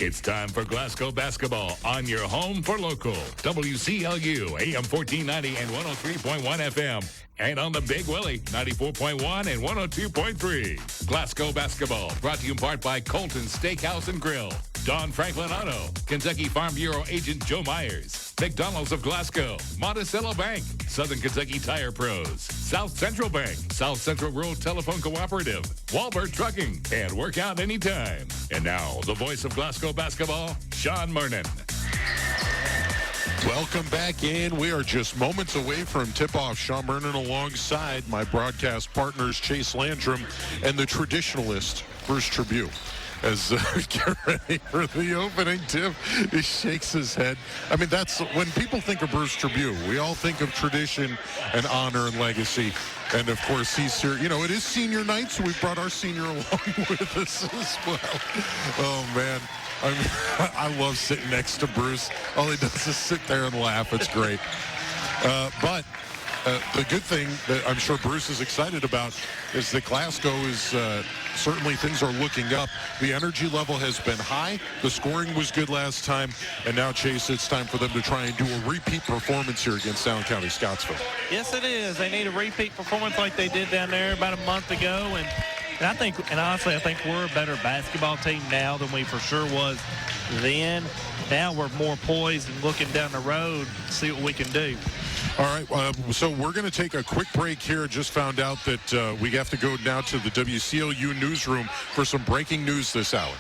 It's time for Glasgow basketball on your home for local. WCLU, AM 1490 and 103.1 FM. And on the Big Willie, 94.1 and 102.3. Glasgow basketball brought to you in part by Colton Steakhouse and Grill. Don Franklin Auto, Kentucky Farm Bureau Agent Joe Myers, McDonald's of Glasgow, Monticello Bank, Southern Kentucky Tire Pros, South Central Bank, South Central Rural Telephone Cooperative, Walbert Trucking, and Work Out Anytime. And now, the voice of Glasgow basketball, Sean Mernon. Welcome back in. We are just moments away from tip-off. Sean Mernon alongside my broadcast partners, Chase Landrum, and the traditionalist, Bruce Tribune. As get ready for the opening tip, he shakes his head. I mean, that's when people think of Bruce Tribune, we all think of tradition and honor and legacy. And, of course, he's here. You know, it is senior night, so we brought our senior along with us as well. Oh, man. I love sitting next to Bruce. All he does is sit there and laugh. It's great. But the good thing that I'm sure Bruce is excited about is that Glasgow is certainly things are looking up. The energy level has been high. The scoring was good last time. And now, Chase, it's time for them to try and do a repeat performance here against County-Scottsville. Yes, it is. They need a repeat performance like they did down there about a month ago. And honestly, I think we're a better basketball team now than we for sure was then. Now we're more poised and looking down the road to see what we can do. All right, so we're going to take a quick break here. Just found out that we have to go now to the WCLU newsroom for some breaking news this hour.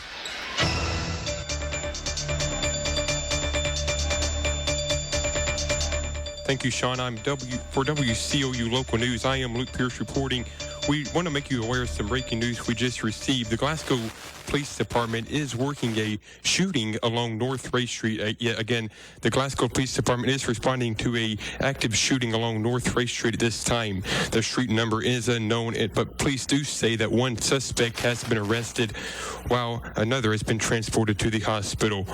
Thank you, Sean. For WCLU Local News, I am Luke Pierce reporting. We want to make you aware of some breaking news we just received. The Glasgow Police Department is working a shooting along North Ray Street. Yet again, the Glasgow Police Department is responding to a active shooting along North Ray Street at this time. The street number is unknown, but police do say that one suspect has been arrested while another has been transported to the hospital.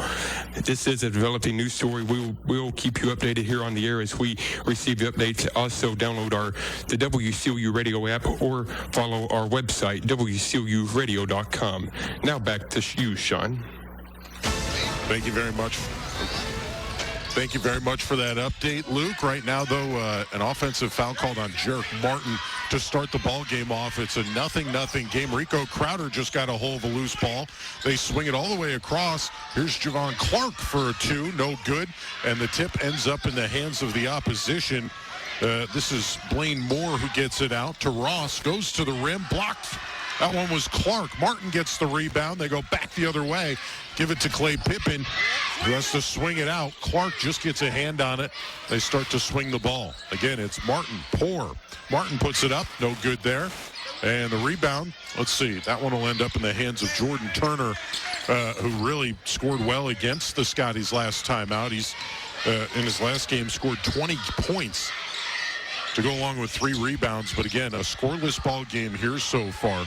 This is a developing news story. We'll keep you updated here on the air as we receive the updates. Also, download the WCLU Radio app or follow our website, WCLUradio.com. Now back to you, Sean. Thank you very much. Thank you very much for that update, Luke. Right now, though, an offensive foul called on Jarek Martin to start the ball game off. It's a 0-0 game. Rico Crowder just got a hold of a loose ball. They swing it all the way across. Here's Javon Clark for a two. No good. And the tip ends up in the hands of the opposition. This is Blaine Moore who gets it out to Ross. Goes to the rim. Blocked. That one was Clark. Martin gets the rebound. They go back the other way. Give it to Clay Pippin, who has to swing it out. Clark just gets a hand on it. They start to swing the ball. Again, it's Martin. Poor. Martin puts it up. No good there. And the rebound, let's see. That one will end up in the hands of Jordan Turner, who really scored well against the Scotties last time out. He's, in his last game, scored 20 points to go along with 3 rebounds. But again, a scoreless ball game here so far.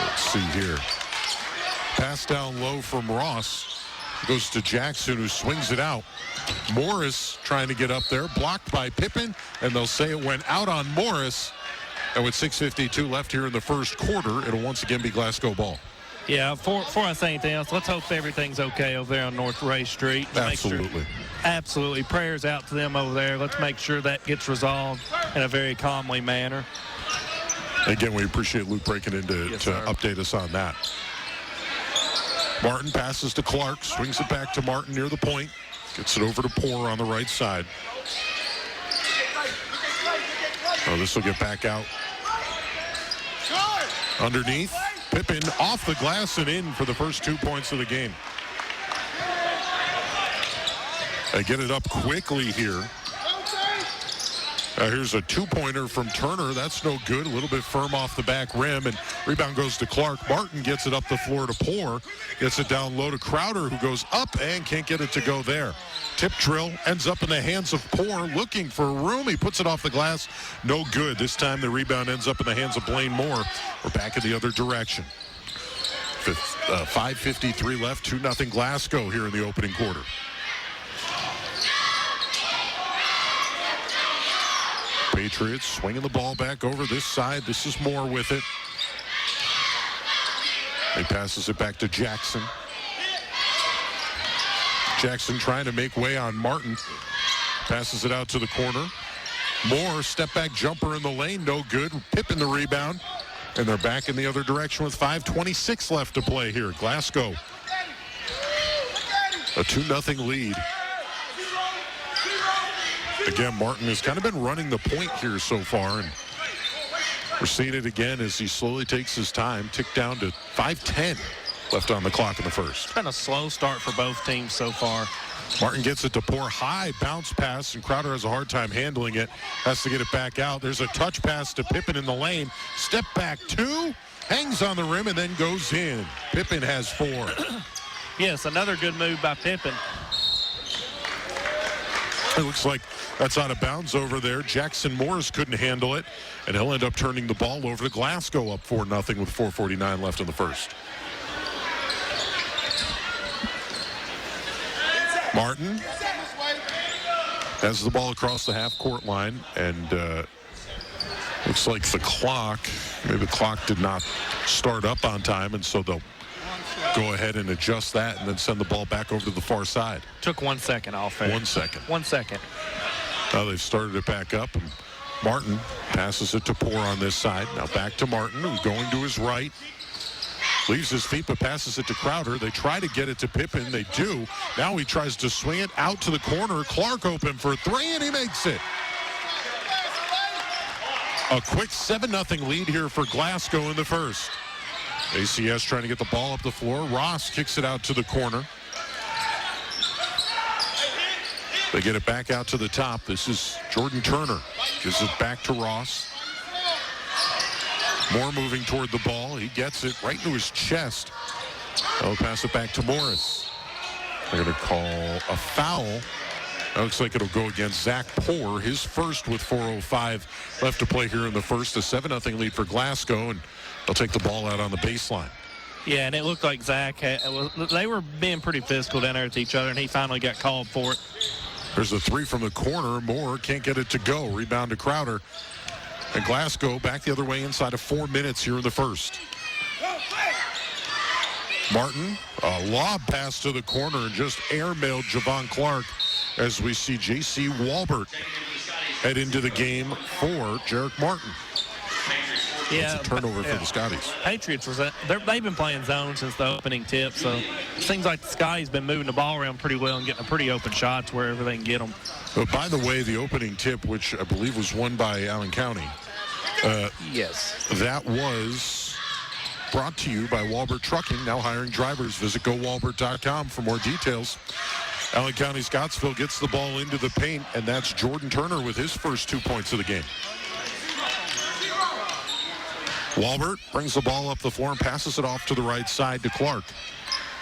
Let's see here. Pass down low from Ross. Goes to Jackson, who swings it out. Morris trying to get up there. Blocked by Pippin, and they'll say it went out on Morris. And with 6:52 left here in the first quarter, it'll once again be Glasgow ball. Yeah, before I say anything else, let's hope everything's okay over there on North Ray Street. Absolutely. Absolutely. Prayers out to them over there. Let's make sure that gets resolved in a very calmly manner. Again, we appreciate Luke breaking in to update us on that. Martin passes to Clark, swings it back to Martin near the point. Gets it over to Poor on the right side. Oh, this will get back out. Underneath. Pippin off the glass and in for the first 2 points of the game. They get it up quickly here. Here's a two-pointer from Turner. That's no good. A little bit firm off the back rim, and rebound goes to Clark. Martin gets it up the floor to Poor. Gets it down low to Crowder, who goes up and can't get it to go there. Tip drill ends up in the hands of Poor, looking for room. He puts it off the glass. No good. This time the rebound ends up in the hands of Blaine Moore. We're back in the other direction. 5:53 left, 2-0 Glasgow here in the opening quarter. Patriots swinging the ball back over this side. This is Moore with it. He passes it back to Jackson. Jackson trying to make way on Martin. Passes it out to the corner. Moore, step-back jumper in the lane, no good. Pippen the rebound. And they're back in the other direction with 5:26 left to play here. Glasgow, a 2-0 lead. Again, Martin has kind of been running the point here so far, and we're seeing it again as he slowly takes his time. Tick down to 5:10 left on the clock in the first. It's been a slow start for both teams so far. Martin gets it to Poor, high bounce pass, and Crowder has a hard time handling it. Has to get it back out. There's a touch pass to Pippen in the lane. Step back 2, hangs on the rim, and then goes in. Pippen has 4. Yes, another good move by Pippen. It looks like that's out of bounds over there. Jackson Morris couldn't handle it, and he'll end up turning the ball over to Glasgow, up 4-0 with 4:49 left in the first. Martin has the ball across the half-court line, and looks like maybe the clock did not start up on time, and so they'll go ahead and adjust that and then send the ball back over to the far side. Took 1 second off there. 1 second. 1 second. Now they've started it back up, and Martin passes it to Poor on this side. Now back to Martin, who's going to his right. Leaves his feet, but passes it to Crowder. They try to get it to Pippen. They do. Now he tries to swing it out to the corner. Clark open for 3, and he makes it. A quick 7-0 lead here for Glasgow in the first. ACS trying to get the ball up the floor. Ross kicks it out to the corner. They get it back out to the top. This is Jordan Turner. Gives it back to Ross. Moore moving toward the ball. He gets it right into his chest. They'll pass it back to Morris. They're going to call a foul. That looks like it'll go against Zach Poor, his first with 4:05 left to play here in the first. A 7-0 lead for Glasgow, and they'll take the ball out on the baseline. Yeah, and it looked like they were being pretty physical down there with each other, and he finally got called for it. There's a 3 from the corner. Moore can't get it to go. Rebound to Crowder. And Glasgow back the other way inside of 4 minutes here in the first. Martin, a lob pass to the corner and just airmailed Javon Clark as we see J.C. Walbert head into the game for Jarek Martin. Yeah, it's a turnover for the Scotties. Patriots, they've been playing zone since the opening tip, so it seems like the Scotties been moving the ball around pretty well and getting a pretty open shots wherever they can get them. But by the way, the opening tip, which I believe was won by Allen County, yes, that was brought to you by Walbert Trucking, now hiring drivers. Visit GoWalbert.com for more details. Allen County-Scottsville gets the ball into the paint, and that's Jordan Turner with his first 2 points of the game. Walbert brings the ball up the floor and passes it off to the right side to Clark.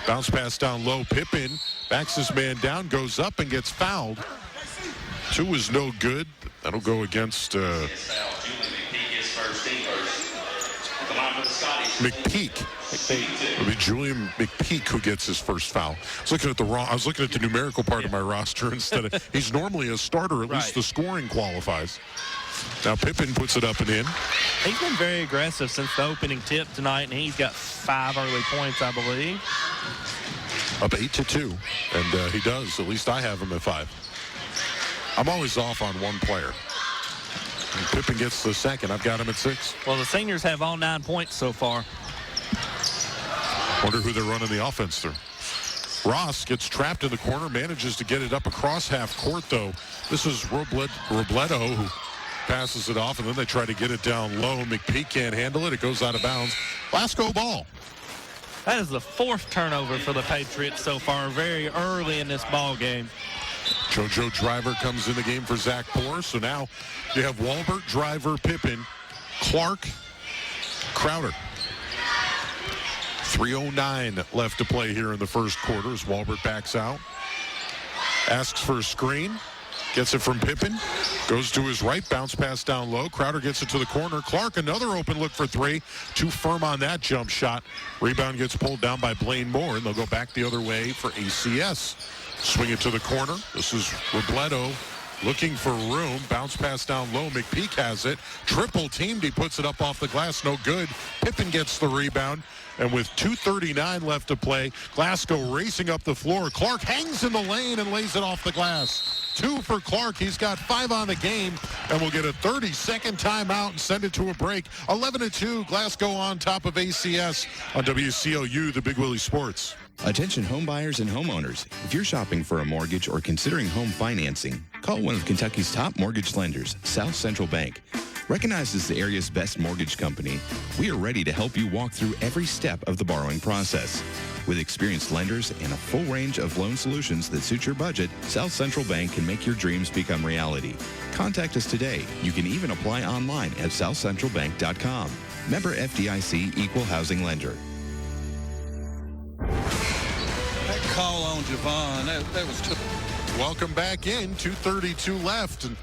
Bounce pass down low. Pippen backs his man down, goes up and gets fouled. 2 is no good. That'll go against McPeak. It'll be Julian McPeak who gets his first foul. I was looking at the numerical part of my roster instead of. He's normally a starter. At least the scoring qualifies. Now Pippen puts it up and in. He's been very aggressive since the opening tip tonight, and he's got 5 early points, I believe. Up 8-2, and he does. At least I have him at 5. I'm always off on one player. And Pippen gets the second. I've got him at 6. Well, the seniors have all 9 points so far. Wonder who they're running the offense through. Ross gets trapped in the corner, manages to get it up across half court, though. This is Robledo who passes it off, and then they try to get it down low. McPeak can't handle it. It goes out of bounds. Glasgow ball. That is the 4th turnover for the Patriots so far, very early in this ball game. JoJo Driver comes in the game for Zach Poor. So now you have Walbert, Driver, Pippen, Clark, Crowder. 3:09 left to play here in the first quarter as Walbert backs out. Asks for a screen. Gets it from Pippen. Goes to his right. Bounce pass down low. Crowder gets it to the corner. Clark, another open look for 3. Too firm on that jump shot. Rebound gets pulled down by Blaine Moore, and they'll go back the other way for ACS. Swing it to the corner. This is Robledo looking for room. Bounce pass down low. McPeak has it. Triple teamed. He puts it up off the glass. No good. Pippen gets the rebound. And with 2:39 left to play, Glasgow racing up the floor. Clark hangs in the lane and lays it off the glass. 2 for Clark. He's got 5 on the game, and we'll get a 30-second timeout and send it to a break. 11-2, Glasgow on top of ACS on WCLU, the Big Willie Sports. Attention home buyers and homeowners. If you're shopping for a mortgage or considering home financing, call one of Kentucky's top mortgage lenders, South Central Bank. Recognized as the area's best mortgage company, we are ready to help you walk through every step of the borrowing process. With experienced lenders and a full range of loan solutions that suit your budget, South Central Bank can make your dreams become reality. Contact us today. You can even apply online at southcentralbank.com. Member FDIC Equal Housing Lender. That call on Javon, that was tough. Welcome back in. 2:32 left. And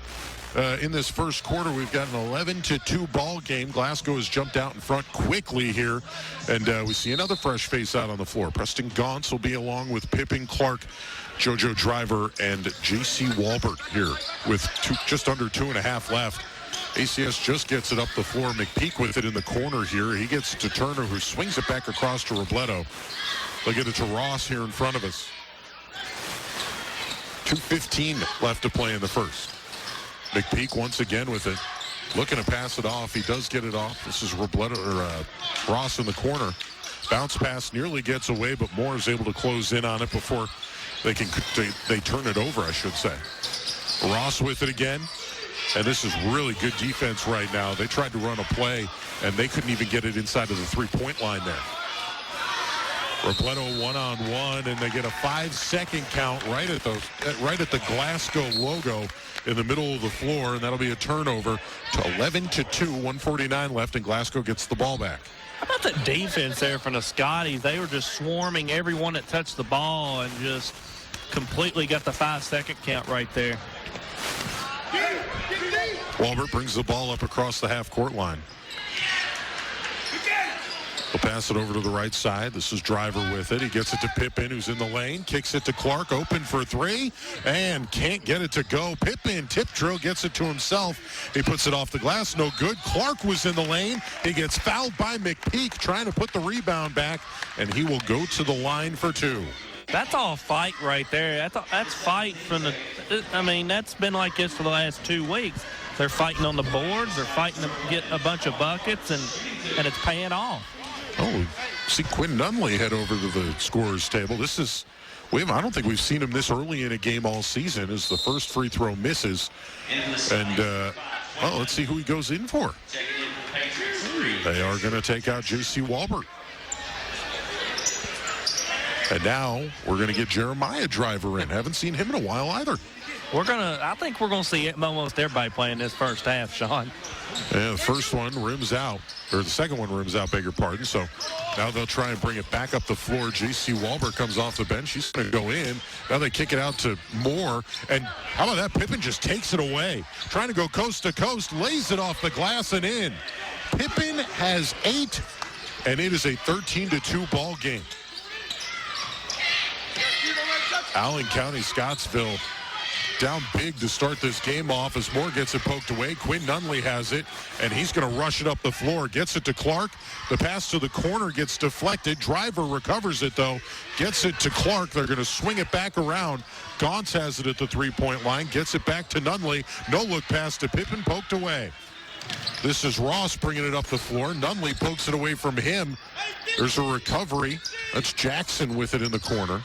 in this first quarter, we've got an 11-2 ball game. Glasgow has jumped out in front quickly here. And we see another fresh face out on the floor. Preston Gauntz will be along with Pippen, Clark, JoJo Driver, and J.C. Walbert here with just under 2.5 left. ACS just gets it up the floor. McPeak with it in the corner here. He gets it to Turner, who swings it back across to Robledo. They'll get it to Ross here in front of us. 2:15 left to play in the first. McPeak once again with it. Looking to pass it off. He does get it off. This is Robledo, or Ross in the corner. Bounce pass nearly gets away, but Moore is able to close in on it before they turn it over, I should say. Ross with it again. And this is really good defense right now. They tried to run a play, and they couldn't even get it inside of the three-point line there. Robledo one-on-one, and they get a 5-second count right at the Glasgow logo in the middle of the floor, and that'll be a turnover to 11-2, 1:49 left, and Glasgow gets the ball back. How about that defense there from the Scotties? They were just swarming everyone that touched the ball and just completely got the 5-second count right there. Walbert brings the ball up across the half-court line. He'll pass it over to the right side. This is Driver with it. He gets it to Pippen, who's in the lane. Kicks it to Clark, open for 3, and can't get it to go. Pippen, tip drill, gets it to himself. He puts it off the glass, no good. Clark was in the lane. He gets fouled by McPeak, trying to put the rebound back, and he will go to the line for 2. That's all fight right there. That's fight from the – I mean, that's been like this for the last 2 weeks. They're fighting on the boards. They're fighting to get a bunch of buckets, and it's paying off. Oh, see Quinn Nunley head over to the scorer's table. I don't think we've seen him this early in a game all season as the first free throw misses. And, let's see who he goes in for. They are going to take out J.C. Walbert. And now we're going to get Jeremiah Driver in. Haven't seen him in a while either. I think we're going to see almost everybody playing this first half, Sean. Yeah, the first one rims out, or the second one rims out, beg your pardon. So now they'll try and bring it back up the floor. J.C. Walbert comes off the bench. He's going to go in. Now they kick it out to Moore. And how about that? Pippen just takes it away. Trying to go coast to coast, lays it off the glass and in. Pippen has 8, and it is a 13-2 ball game. Allen County-Scottsville down big to start this game off as Moore gets it poked away. Quinn Nunley has it, and he's going to rush it up the floor. Gets it to Clark. The pass to the corner gets deflected. Driver recovers it, though. Gets it to Clark. They're going to swing it back around. Gauntz has it at the three-point line. Gets it back to Nunley. No look pass to Pippen, poked away. This is Ross bringing it up the floor. Nunley pokes it away from him. There's a recovery. That's Jackson with it in the corner.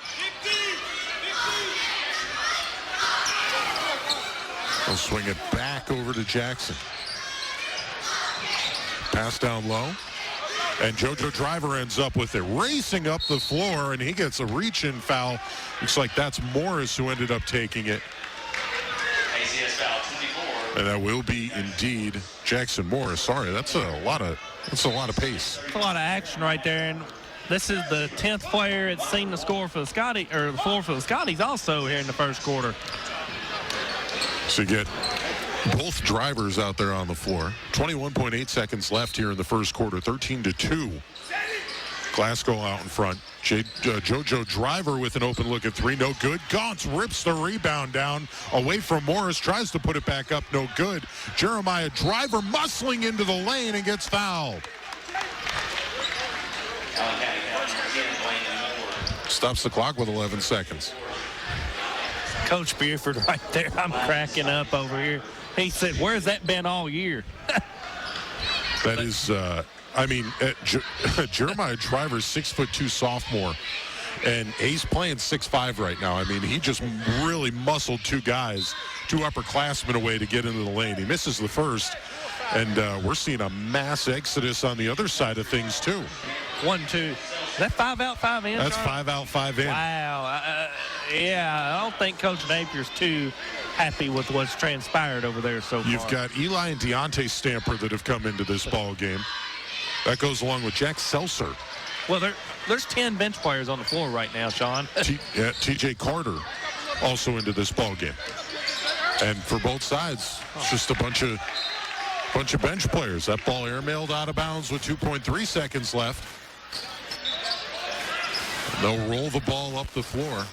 They'll swing it back over to Jackson. Pass down low. And JoJo Driver ends up with it. Racing up the floor, and he gets a reach-in foul. Looks like that's Morris who ended up taking it. ACS foul 24. And that will be indeed Jackson Morris. Sorry, that's a lot of pace. That's a lot of action right there. And this is the 10th player that's seen the score for the Scottie, or the floor for the Scotties also here in the first quarter. So you get both drivers out there on the floor. 21.8 seconds left here in the first quarter. 13-2. Glasgow out in front. JoJo Driver with an open look at three, no good. Gauntz rips the rebound down away from Morris, tries to put it back up, no good. Jeremiah Driver muscling into the lane and gets fouled. Stops the clock with 11 seconds. Coach Buford right there. I'm cracking up over here. He said, where's that been all year? That is, Jeremiah Driver's 6'2" sophomore, and he's playing 6'5" right now. I mean, he just really muscled two upperclassmen away to get into the lane. He misses the first, and we're seeing a mass exodus on the other side of things, too. 1, 2. Is that 5 out, 5 in? That's John? 5 out, 5 in. Wow. I don't think Coach Napier's too happy with what's transpired over there so far. You've got Eli and Deontay Stamper that have come into this ball game. That goes along with Jack Seltzer. Well, there's 10 bench players on the floor right now, Sean. T.J. Carter also into this ball game. And for both sides, it's just a bunch of bench players. That ball airmailed out of bounds with 2.3 seconds left. They'll roll the ball up the floor.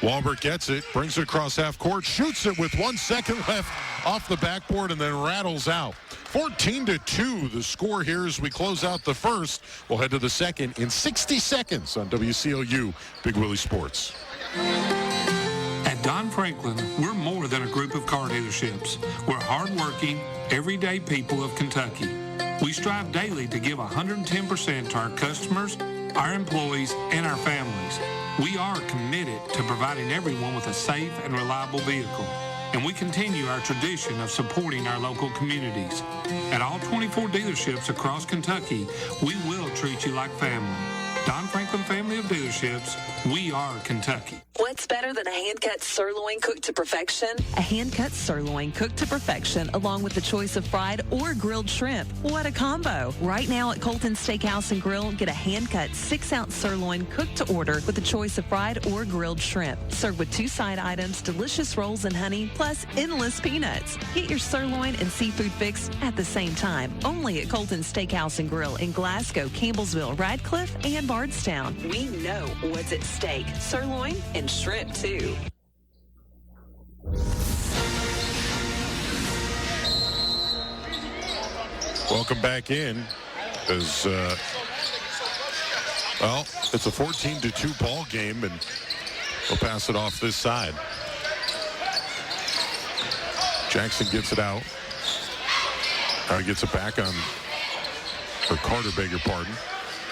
Walbert gets it, brings it across half court, shoots it with 1 second left off the backboard, and then rattles out. 14-2, the score here as we close out the first. We'll head to the second in 60 seconds on WCLU Big Willie Sports. At Don Franklin, we're more than a group of car dealerships. We're hardworking, everyday people of Kentucky. We strive daily to give 110% to our customers, our employees, and our families. We are committed to providing everyone with a safe and reliable vehicle, and we continue our tradition of supporting our local communities. At all 24 dealerships across Kentucky, we will treat you like family. Don Franklin family of dealerships, we are Kentucky. What's better than a hand-cut sirloin cooked to perfection? A hand-cut sirloin cooked to perfection along with the choice of fried or grilled shrimp. What a combo. Right now at Colton's Steakhouse and Grill, get a hand-cut 6-ounce sirloin cooked to order with the choice of fried or grilled shrimp. Served with 2 side items, delicious rolls and honey, plus endless peanuts. Get your sirloin and seafood fix at the same time. Only at Colton's Steakhouse and Grill in Glasgow, Campbellsville, Radcliffe, and Bardstown. We know what's at stake. Sirloin and shrimp, too. Welcome back in. As it's a 14-2 ball game, and we'll pass it off this side. Jackson gets it out. Gets it back on, or Carter, beg your pardon.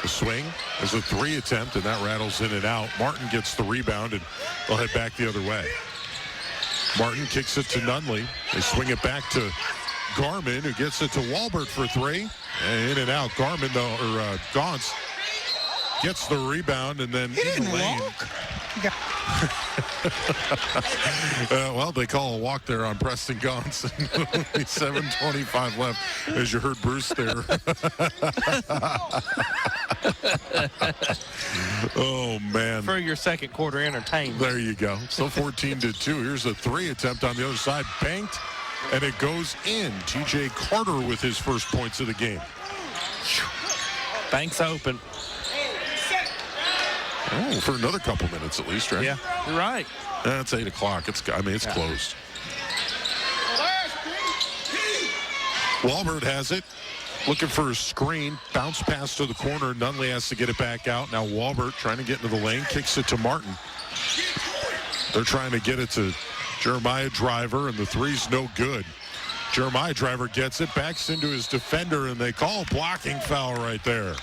The swing is a 3 attempt, and that rattles in and out. Martin gets the rebound, and they'll head back the other way. Martin kicks it to Nunley. They swing it back to Garmin, who gets it to Walbert for 3. And in and out. Garmin, though, or Gauntz gets the rebound, and then in the lane. Well, they call a walk there on Preston Gauntz. Only 7:25 left, as you heard Bruce there. Oh, man. For your second quarter entertainment. There you go. So 14-2. Here's a 3 attempt on the other side. Banked, and it goes in. T.J. Carter with his first points of the game. Banks open. Oh, for another couple minutes at least, right? Yeah, you're right. It's 8 o'clock. It's closed. Walbert has it. Looking for a screen. Bounce pass to the corner. Nunley has to get it back out. Now Walbert trying to get into the lane. Kicks it to Martin. They're trying to get it to Jeremiah Driver, and the three's no good. Jeremiah Driver gets it, backs into his defender, and they call a blocking foul right there.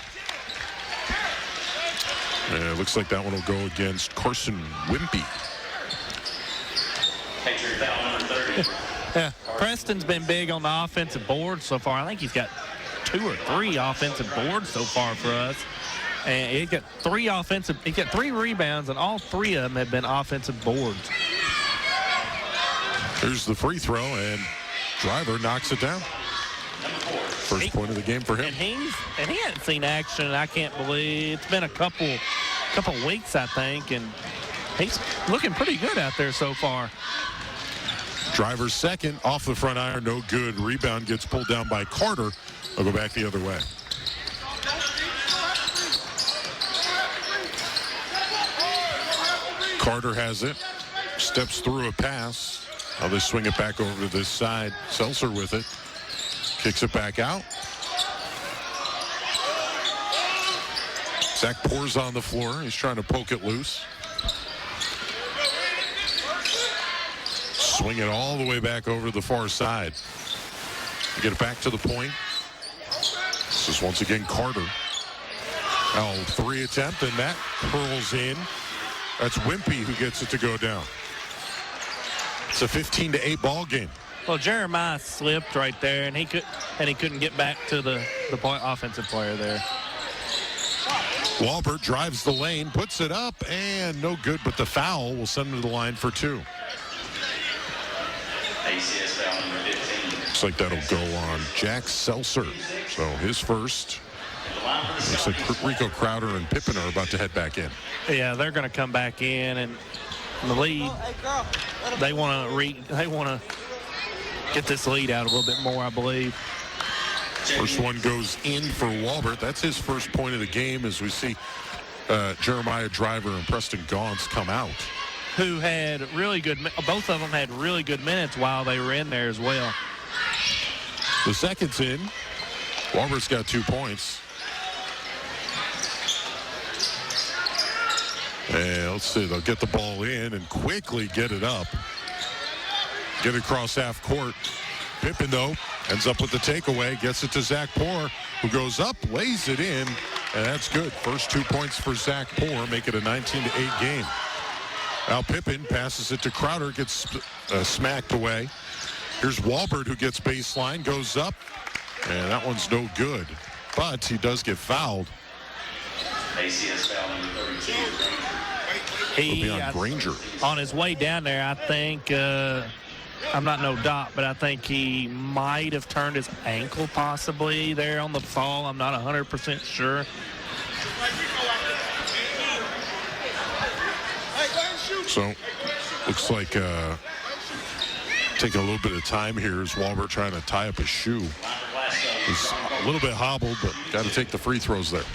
And it looks like that one will go against Carson Wimpy. Yeah, Preston's been big on the offensive board so far. I think he's got 2 or 3 offensive boards so far for us. And he's got 3 rebounds, and all 3 of them have been offensive boards. Here's the free throw, and Driver knocks it down. First point of the game for him. And he hadn't seen action, I can't believe. It's been a couple weeks, I think, and he's looking pretty good out there so far. Driver's second, off the front iron, no good. Rebound gets pulled down by Carter. I'll go back the other way. Carter has it. Steps through a pass. Now they swing it back over to this side. Seltzer with it. Kicks it back out. Zach Poor's on the floor. He's trying to poke it loose. Swing it all the way back over to the far side. Get it back to the point. This is once again Carter. Now 3 attempt, and that curls in. That's Wimpy who gets it to go down. It's a 15-8 ball game. Well, Jeremiah slipped right there, and he couldn't get back to the offensive player there. Walbert drives the lane, puts it up, and no good, but the foul will send him to the line for 2. ACS foul number 15. Looks like that'll go on Jack Seltzer. So his first. Looks like Rico Crowder and Pippen are about to head back in. Yeah, they're going to come back in, and the lead. They want to get this lead out a little bit more, I believe. First one goes in for Walbert. That's his first point of the game as we see Jeremiah Driver and Preston Gaunce come out. Who had really good, both of them had really good minutes while they were in there as well. The second's in. Walbert's got 2 points. And let's see, they'll get the ball in and quickly get it up. Get it across half court. Pippen, though, ends up with the takeaway, gets it to Zach Poor, who goes up, lays it in, and that's good. First 2 points for Zach Poor, make it a 19-8 game. Now Pippen passes it to Crowder, gets smacked away. Here's Walbert, who gets baseline, goes up, and that one's no good. But he does get fouled. ACS foul number 32. He'll be on Granger. On his way down there, I think, I'm not no doc, but I think he might have turned his ankle possibly there on the fall. I'm not 100% sure. So, looks like taking a little bit of time here is Walbert trying to tie up his shoe. He's a little bit hobbled, but got to take the free throws there.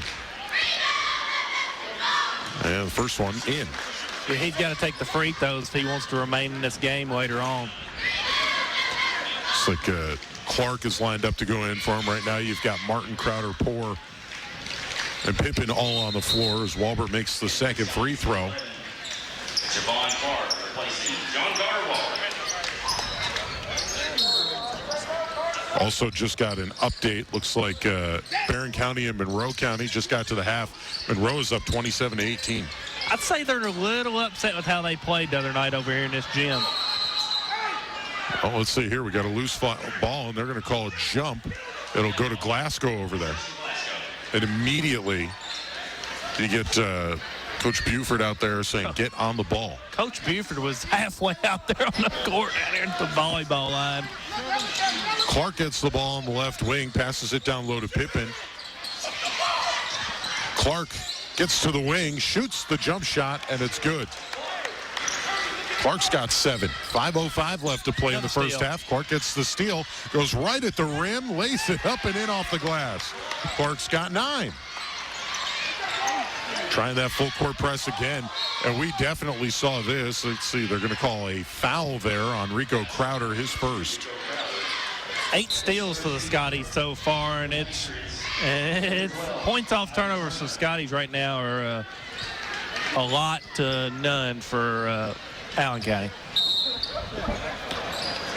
And the first one in. Yeah, he's got to take the free throws if he wants to remain in this game later on. It's like Clark is lined up to go in for him right now. You've got Martin, Crowder, Poor, and Pippen all on the floor as Walbert makes the second free throw. Javon Clark replacing John Carter Walker. Also just got an update. Looks like Barron County and Monroe County just got to the half. Monroe is up 27-18. I'd say they're a little upset with how they played the other night over here in this gym. Oh, let's see here. We got a loose ball, and they're going to call a jump. It'll go to Glasgow over there. And immediately you get Coach Buford out there saying, get on the ball. Coach Buford was halfway out there on the court down there at the volleyball line. Clark gets the ball on the left wing, passes it down low to Pippen. Clark gets to the wing, shoots the jump shot, and it's good. Clark's got 7. 5:05 left to play in the first half. Clark gets the steal, goes right at the rim, lays it up and in off the glass. Clark's got 9. Trying that full court press again, and we definitely saw this. Let's see, they're going to call a foul there on Rico Crowder, his first. 8 steals for the Scotties so far, and it's points off turnovers for Scotties right now are a lot to none for Allen County.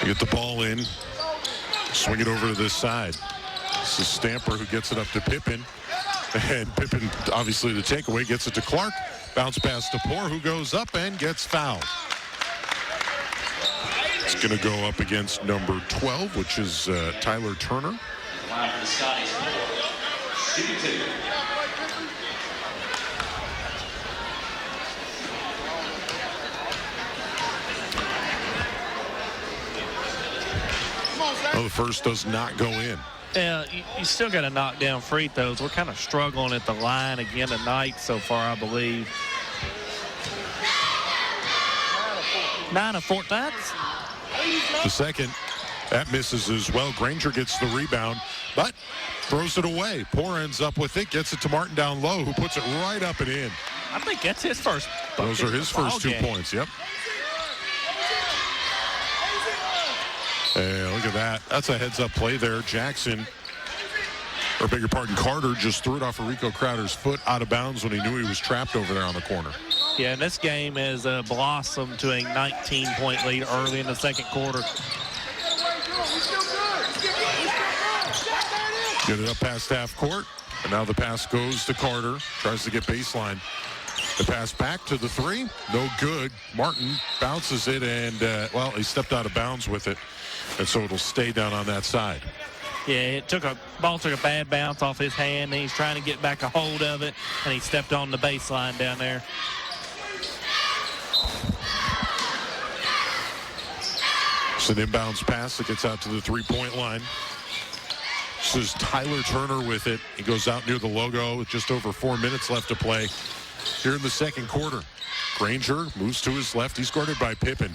You get the ball in, swing it over to this side. This is Stamper who gets it up to Pippen. And Pippen, obviously the takeaway, gets it to Clark. Bounce pass to Poor, who goes up and gets fouled. It's going to go up against number 12, which is Tyler Turner. Line for the Scotties. 2-2. Oh, the first does not go in. Yeah, you still got to knock down free throws. We're kind of struggling at the line again tonight so far, I believe. 9 of 14. That's the second, that misses as well. Granger gets the rebound, but throws it away. Poor ends up with it, gets it to Martin down low, who puts it right up and in. I think that's his first. Those are his first 2 points, yep. Hey, look at that. That's a heads-up play there. Jackson, or beg your pardon, Carter just threw it off of Rico Crowder's foot out of bounds when he knew he was trapped over there on the corner. Yeah, and this game has blossomed to a 19-point lead early in the second quarter. Get it up past half court, and now the pass goes to Carter. Tries to get baseline. The pass back to the three, no good. Martin bounces it, and, well, he stepped out of bounds with it, and so it'll stay down on that side. Yeah, ball took a bad bounce off his hand, and he's trying to get back a hold of it, and he stepped on the baseline down there. It's an inbounds pass that gets out to the three-point line. This is Tyler Turner with it. He goes out near the logo with just over 4 minutes left to play here in the second quarter. Granger moves to his left. He's guarded by Pippen.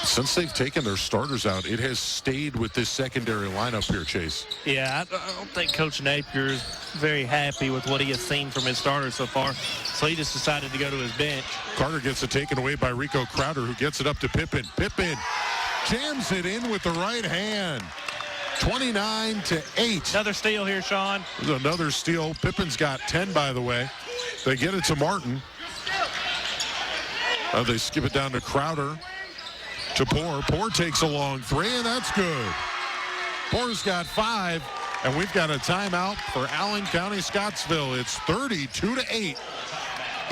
Since they've taken their starters out, it has stayed with this secondary lineup here, Chase. Yeah, I don't think Coach Napier is very happy with what he has seen from his starters so far, so he just decided to go to his bench. Carter gets it taken away by Rico Crowder, who gets it up to Pippen. Pippen jams it in with the right hand. 29-8. Another steal here, Sean. There's another steal. Pippen's got 10, by the way. They get it to Martin. They skip it down to Crowder. To Poor. Poor takes a long three, and that's good. Poor's got 5, and we've got a timeout for Allen County-Scottsville. It's 32-8.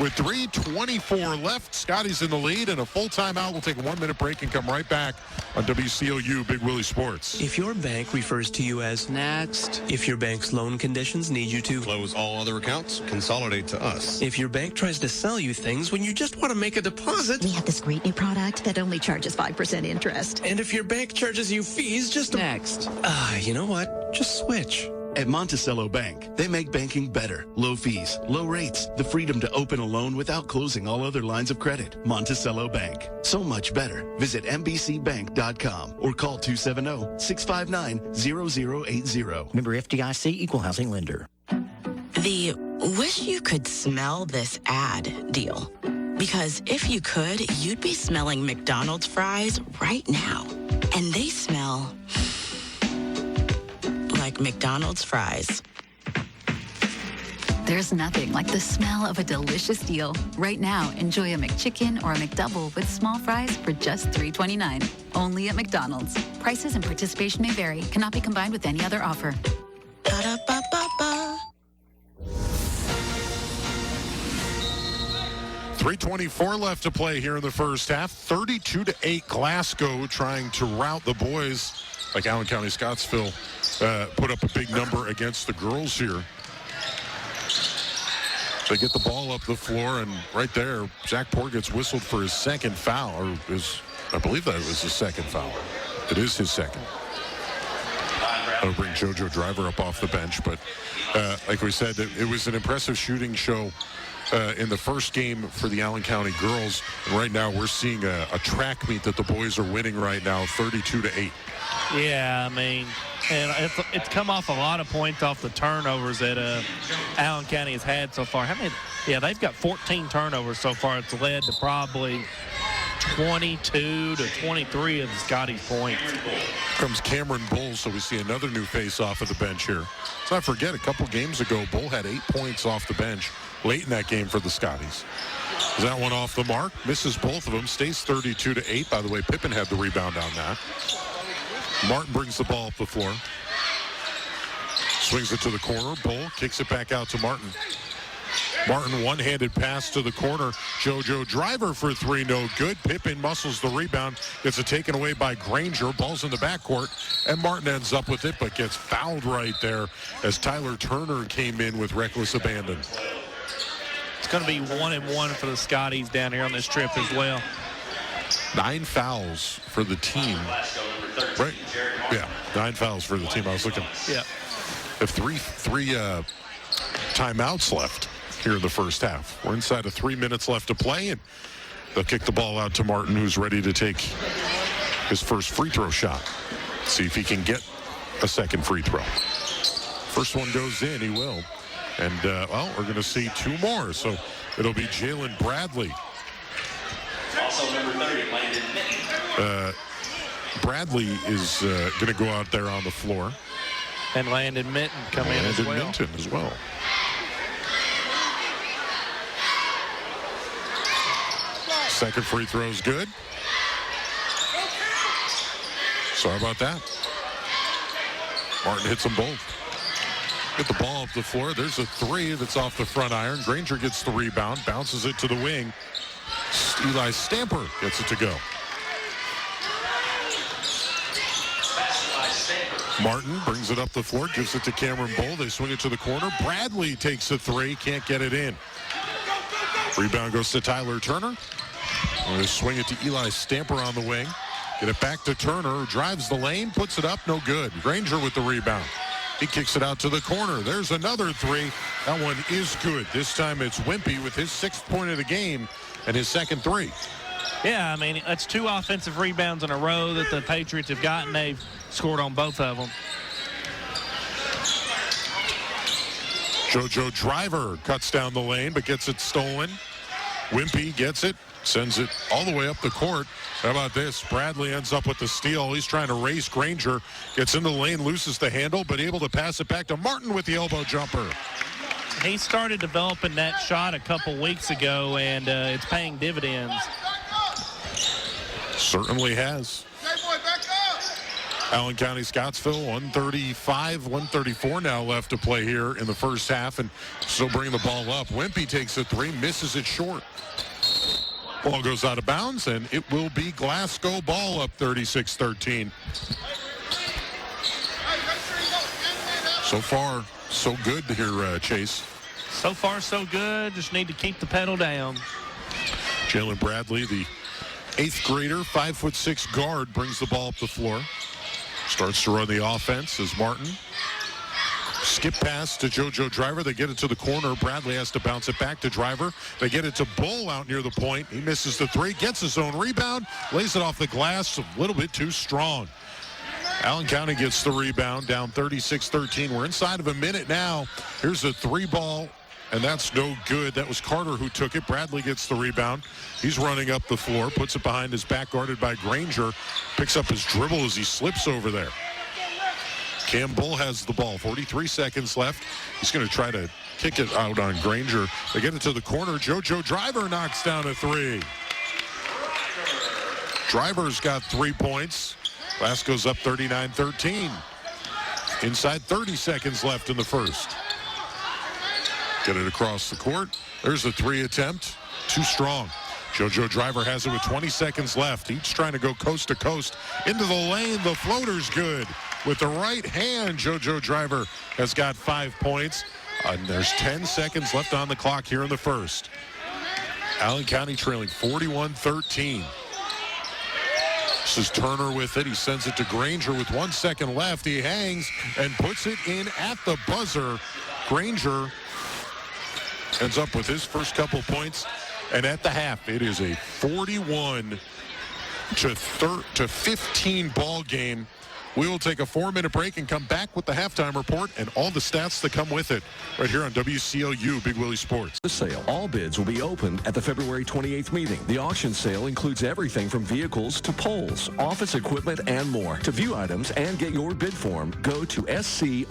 With 3:24 left, Scottie's in the lead, and a full timeout. We'll take a 1-minute break and come right back on WCLU Big Willie Sports. If your bank refers to you as next, if your bank's loan conditions need you to close all other accounts, consolidate to us. If your bank tries to sell you things when you just want to make a deposit. We have this great new product that only charges 5% interest. And if your bank charges you fees just next. You know what? Just switch. At Monticello Bank, they make banking better. Low fees, low rates, the freedom to open a loan without closing all other lines of credit. Monticello Bank. So much better. Visit mbcbank.com or call 270-659-0080. Member FDIC, Equal Housing Lender. The wish you could smell this ad deal. Because if you could, you'd be smelling McDonald's fries right now. And they smell like McDonald's fries. There's nothing like the smell of a delicious deal. Right now, enjoy a McChicken or a McDouble with small fries for just $3.29. Only at McDonald's. Prices and participation may vary. Cannot be combined with any other offer. Ba-da-ba-ba-ba. 3:24 left to play here in the first half. 32-8 Glasgow trying to rout the boys like Allen County-Scottsville. Put up a big number against the girls here. They get the ball up the floor, and right there, Zach Poor gets whistled for his second foul, or I believe that was his second foul. It is his second. I'll bring JoJo Driver up off the bench, but like we said, it was an impressive shooting show in the first game for the Allen County girls, and right now we're seeing a track meet that the boys are winning right now, 32-8. Yeah, I mean, and it's come off a lot of points off the turnovers that Allen County has had so far. Yeah, they've got 14 turnovers so far. It's led to probably 22 to 23 of Scottie's points. Comes Cameron Bull, so we see another new face off of the bench here. Let's not forget, a couple games ago, Bull had 8 points off the bench late in that game for the Scotties. Is that one off the mark? Misses both of them. Stays 32-8. By the way, Pippen had the rebound on that. Martin brings the ball up the floor. Swings it to the corner. Bull kicks it back out to Martin. Martin, one-handed pass to the corner. JoJo Driver for 3, no good. Pippen muscles the rebound. Gets it taken away by Granger. Ball's in the backcourt, and Martin ends up with it, but gets fouled right there as Tyler Turner came in with reckless abandon. It's going to be 1-1 for the Scotties down here on this trip as well. 9 fouls for the team. Right? Yeah, 9 fouls for the team. I was looking. Yeah. If three timeouts left here in the first half. We're inside of 3 minutes left to play, and they'll kick the ball out to Martin, who's ready to take his first free throw shot. See if he can get a second free throw. First one goes in, he will. And, well, we're going to see two more. So it'll be Jalen Bradley. Also number 30, Landon Mitten. Bradley is going to go out there on the floor. And Landon Mitten come in as well. Landon Minton as well. Second free throw is good. So how about that? Martin hits them both. Get the ball up the floor. There's a three that's off the front iron. Granger gets the rebound, bounces it to the wing. Eli Stamper gets it to go. Martin brings it up the floor, gives it to Cameron Bull. They swing it to the corner. Bradley takes a three, can't get it in. Rebound goes to Tyler Turner. They swing it to Eli Stamper on the wing. Get it back to Turner, drives the lane, puts it up, no good. Granger with the rebound. He kicks it out to the corner. There's another three. That one is good. This time it's Wimpy with his 6th point of the game and his second three. Yeah, I mean, that's 2 offensive rebounds in a row that the Patriots have gotten. They've scored on both of them. JoJo Driver cuts down the lane but gets it stolen. Wimpy gets it, sends it all the way up the court. How about this? Bradley ends up with the steal. He's trying to race Granger. Gets in the lane, loses the handle, but able to pass it back to Martin with the elbow jumper. He started developing that shot a couple weeks ago, and it's paying dividends. Certainly has. Allen County-Scottsville, 134 now left to play here in the first half, and still bringing the ball up. Wimpy takes a three, misses it short. Ball goes out of bounds, and it will be Glasgow ball up 36-13. So far, so good here, Chase. So far, so good. Just need to keep the pedal down. Jalen Bradley, the 8th grader, 5'6" guard, brings the ball up the floor. Starts to run the offense as Martin. Skip pass to JoJo Driver. They get it to the corner. Bradley has to bounce it back to Driver. They get it to Bull out near the point. He misses the three, gets his own rebound, lays it off the glass a little bit too strong. Allen County gets the rebound, down 36-13. We're inside of a minute now. Here's a 3-ball, and that's no good. That was Carter who took it. Bradley gets the rebound. He's running up the floor, puts it behind his back, guarded by Granger. Picks up his dribble as he slips over there. Cam Bull has the ball. 43 seconds left. He's going to try to kick it out on Granger. They get it to the corner. JoJo Driver knocks down a three. Driver's got 3 points. Glasgow's up 39-13. Inside 30 seconds left in the first. Get it across the court. There's a 3 attempt. Too strong. JoJo Driver has it with 20 seconds left. He's trying to go coast to coast into the lane. The floater's good. With the right hand, JoJo Driver has got 5 points. And there's 10 seconds left on the clock here in the first. Allen County trailing 41-13. This is Turner with it. He sends it to Granger with 1 second left. He hangs and puts it in at the buzzer. Granger ends up with his first couple points. And at the half, it is a 41-15 ball game. We will take a 4-minute break and come back with the halftime report and all the stats that come with it right here on WCLU Big Willie Sports. The sale. All bids will be open at the February 28th meeting. The auction sale includes everything from vehicles to poles, office equipment, and more. To view items and get your bid form, go to scrtc.com.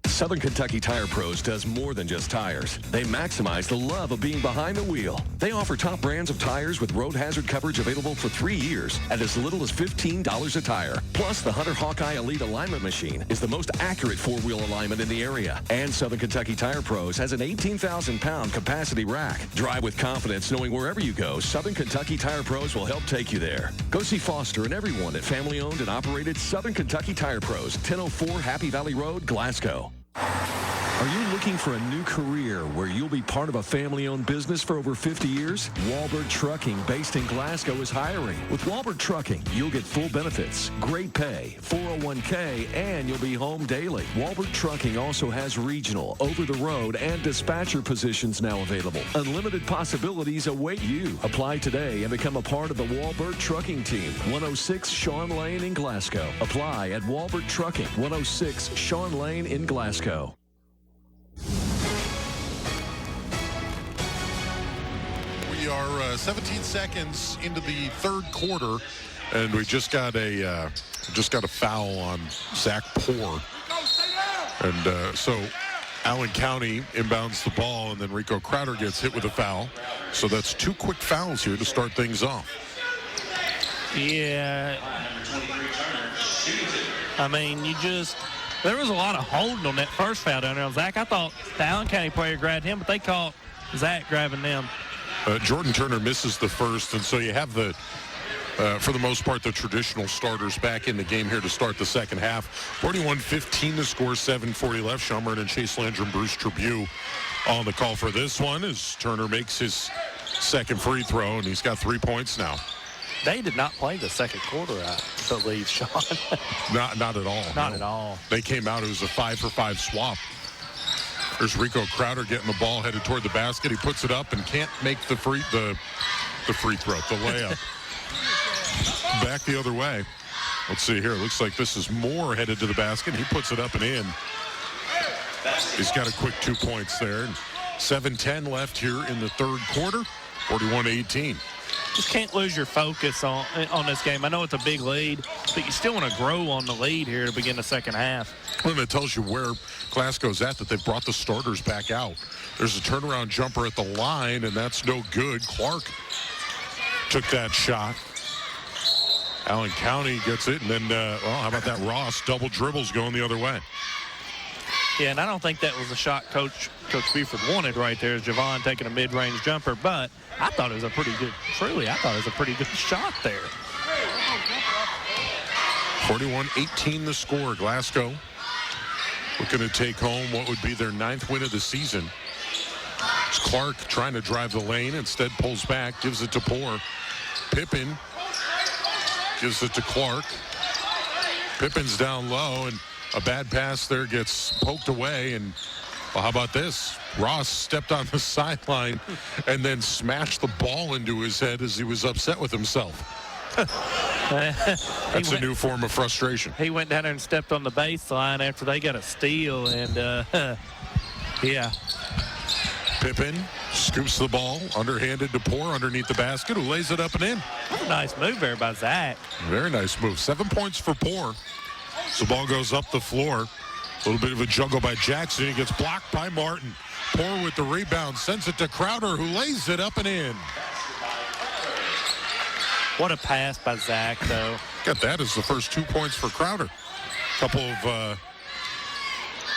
Southern Kentucky Tire Pros does more than just tires. They maximize the love of being behind the wheel. They offer top brands of tires with road hazard coverage available for 3 years at as little as $15 a tire. Plus, the Hunter Hawkeye Elite Alignment Machine is the most accurate 4-wheel alignment in the area. And Southern Kentucky Tire Pros has an 18,000-pound capacity rack. Drive with confidence knowing wherever you go, Southern Kentucky Tire Pros will help take you there. Go see Foster and everyone at family-owned and operated Southern Kentucky Tire Pros, 1004 Happy Valley Road, Glasgow. Are you looking for a new career where you'll be part of a family-owned business for over 50 years? Walbert Trucking, based in Glasgow, is hiring. With Walbert Trucking, you'll get full benefits, great pay, 401k, and you'll be home daily. Walbert Trucking also has regional, over-the-road, and dispatcher positions now available. Unlimited possibilities await you. Apply today and become a part of the Walbert Trucking team. 106 Shawn Lane in Glasgow. Apply at Walbert Trucking, 106 Shawn Lane in Glasgow. We are 17 seconds into the third quarter, and we just got a foul on Zach Poor, and so Allen County inbounds the ball, and then Rico Crowder gets hit with a foul. So that's 2 quick fouls here to start things off. Yeah, I mean, there was a lot of holding on that first foul down there on Zach. I thought the Allen County player grabbed him, but they caught Zach grabbing them. Jordan Turner misses the first, and so you have for the most part, the traditional starters back in the game here to start the second half. 41-15 to score, 7:40 left. Sean Martin and Chase Landry and Bruce Tribune on the call for this one as Turner makes his second free throw, and he's got 3 points now. They did not play the second quarter, I believe, Sean. Not at all. Not at all. They came out. It was a 5-for-5 swap. There's Rico Crowder getting the ball headed toward the basket. He puts it up and can't make the free throw, the layup. Back the other way. Let's see here. It looks like this is Moore headed to the basket. He puts it up and in. He's got a quick 2 points there. 7:10 left here in the third quarter. 41-18. Just can't lose your focus on this game. I know it's a big lead, but you still want to grow on the lead here to begin the second half. Well, that tells you where Glasgow's at, that they've brought the starters back out. There's a turnaround jumper at the line, and that's no good. Clark took that shot. Allen County gets it, and then, how about that? Ross double dribbles going the other way. Yeah, and I don't think that was the shot Coach Buford wanted right there, is Javon taking a mid-range jumper, but I thought it was a pretty good shot there. 41-18 the score. Glasgow looking to take home what would be their 9th win of the season. It's Clark trying to drive the lane, instead pulls back, gives it to Poor. Pippin gives it to Clark. Pippin's down low, and a bad pass there gets poked away, and well, how about this? Ross stepped on the sideline and then smashed the ball into his head as he was upset with himself. That's a new form of frustration. He went down there and stepped on the baseline after they got a steal, and yeah. Pippin scoops the ball, underhanded to Poor underneath the basket, who lays it up and in. That's a nice move there by Zach. Very nice move. 7 points for Poor. The ball goes up the floor. A little bit of a juggle by Jackson. He gets blocked by Martin. Poor with the rebound. Sends it to Crowder, who lays it up and in. What a pass by Zach, though. Got that as the first 2 points for Crowder. Couple of,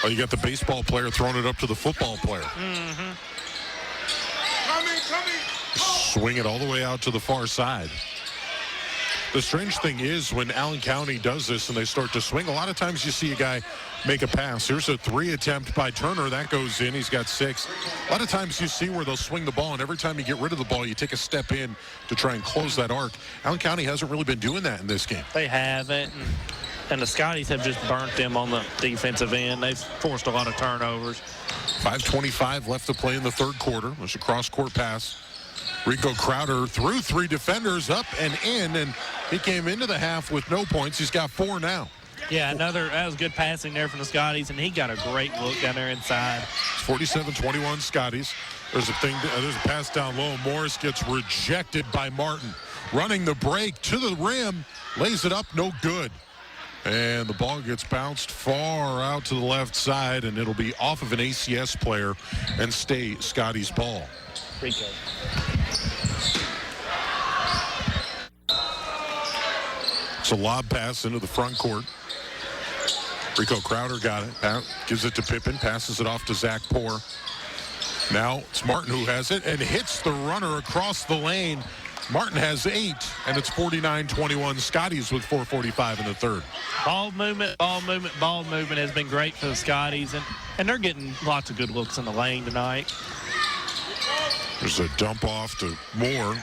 you got the baseball player throwing it up to the football player. Mm-hmm. Swing it all the way out to the far side. The strange thing is when Allen County does this and they start to swing, a lot of times you see a guy make a pass. Here's a 3 attempt by Turner. That goes in. He's got 6. A lot of times you see where they'll swing the ball, and every time you get rid of the ball, you take a step in to try and close that arc. Allen County hasn't really been doing that in this game. They haven't. And the Scotties have just burnt them on the defensive end. They've forced a lot of turnovers. 5:25 left to play in the third quarter. There's a cross-court pass. Rico Crowder through 3 defenders, up and in, and he came into the half with no points. He's got 4 now. Yeah, that was good passing there from the Scotties, and he got a great look down there inside. It's 47-21 Scotties. There's a pass down low. Morris gets rejected by Martin. Running the break to the rim, lays it up, no good. And the ball gets bounced far out to the left side, and it'll be off of an ACS player and stay Scotty's ball. Rico. It's a lob pass into the front court. Rico Crowder got it. Gives it to Pippin. Passes it off to Zach Poor. Now it's Martin who has it and hits the runner across the lane. Martin has 8, and it's 49-21. Scotties with 4:45 in the third. Ball movement has been great for the Scotties, and they're getting lots of good looks in the lane tonight. There's a dump off to Moore.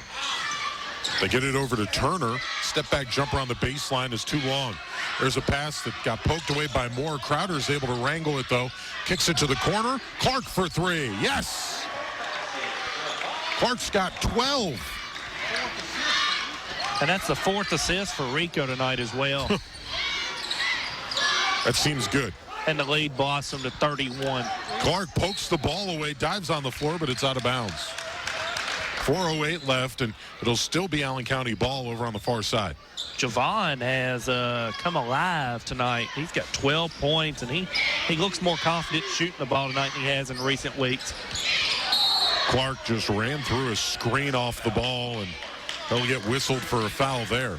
They get it over to Turner. Step back jumper on the baseline is too long. There's a pass that got poked away by Moore. Crowder's able to wrangle it, though. Kicks it to the corner. Clark for 3. Yes! Clark's got 12. And that's the 4th assist for Rico tonight as well. That seems good. And the lead blossomed to 31. Clark pokes the ball away, dives on the floor, but it's out of bounds. 4:08 left, and it'll still be Allen County ball over on the far side. Javon has come alive tonight. He's got 12 points, and he looks more confident shooting the ball tonight than he has in recent weeks. Clark just ran through a screen off the ball, and he'll get whistled for a foul there.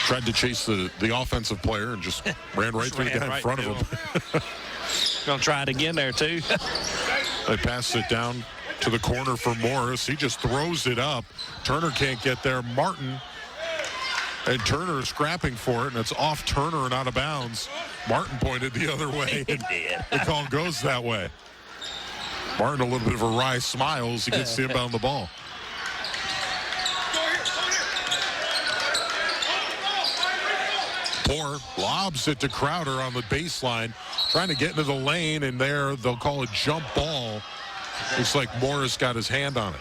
Tried to chase the offensive player and just ran right through the guy in front of him. Gonna try it again there, too. They pass it down to the corner for Morris. He just throws it up. Turner can't get there. Martin and Turner is scrapping for it, and it's off Turner and out of bounds. Martin pointed the other way, and the call goes that way. Martin, a little bit of a wry smile as he gets to inbound the ball. Poor lobs it to Crowder on the baseline, trying to get into the lane, and there they'll call a jump ball. Looks like Morris got his hand on it.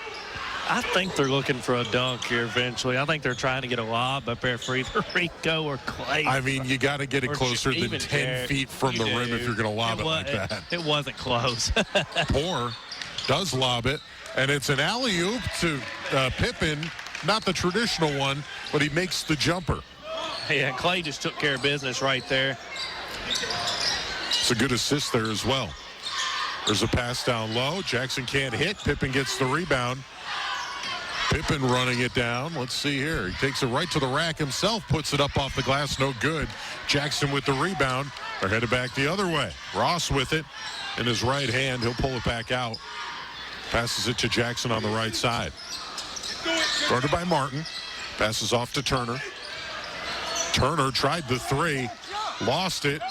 I think they're looking for a dunk here eventually. I think they're trying to get a lob up there for either Rico or Clay. I mean, you got to get it closer than 10 feet from the rim if you're going to lob it like that. It wasn't close. Poor does lob it, and it's an alley-oop to Pippen. Not the traditional one, but he makes the jumper. Yeah, Clay just took care of business right there. It's a good assist there as well. There's a pass down low. Jackson can't hit. Pippen gets the rebound. Pippen running it down. Let's see here. He takes it right to the rack himself, puts it up off the glass. No good. Jackson with the rebound. They're headed back the other way. Ross with it in his right hand. He'll pull it back out. Passes it to Jackson on the right side. Guarded by Martin. Passes off to Turner. Turner tried the 3, lost it,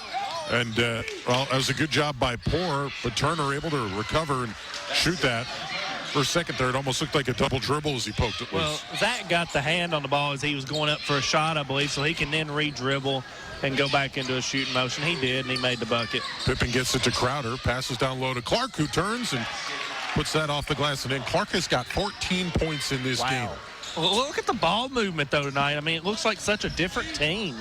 and well, that was a good job by Poor, but Turner able to recover and shoot that. For a second there, it almost looked like a double dribble as he poked it loose. Well, Zach got the hand on the ball as he was going up for a shot, I believe, so he can then re-dribble and go back into a shooting motion. He did, and he made the bucket. Pippen gets it to Crowder, passes down low to Clark, who turns and puts that off the glass. And then Clark has got 14 points in this game. Well, look at the ball movement, though, tonight. I mean, it looks like such a different team.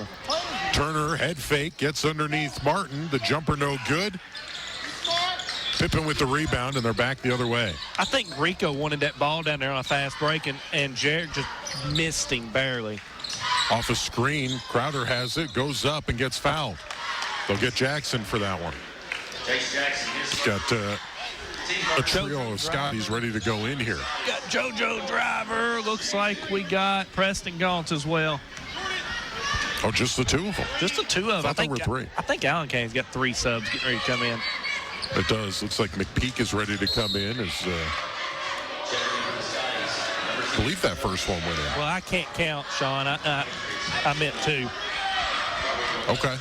Turner, head fake, gets underneath Martin. The jumper no good. Pippen with the rebound, and they're back the other way. I think Rico wanted that ball down there on a fast break, and Jared just missed him barely. Off a screen, Crowder has it, goes up, and gets fouled. They'll get Jackson for that one. He's got a trio of Scotties ready to go in here. Got JoJo Driver. Looks like we got Preston Gauntz as well. Oh, just the 2 of them? Just the 2 of them. I thought there were 3. I think Allen Kane's got 3 subs getting ready to come in. It does. Looks like McPeak is ready to come in. I believe that first one went in. Well, I can't count, Sean. I meant 2. Okay.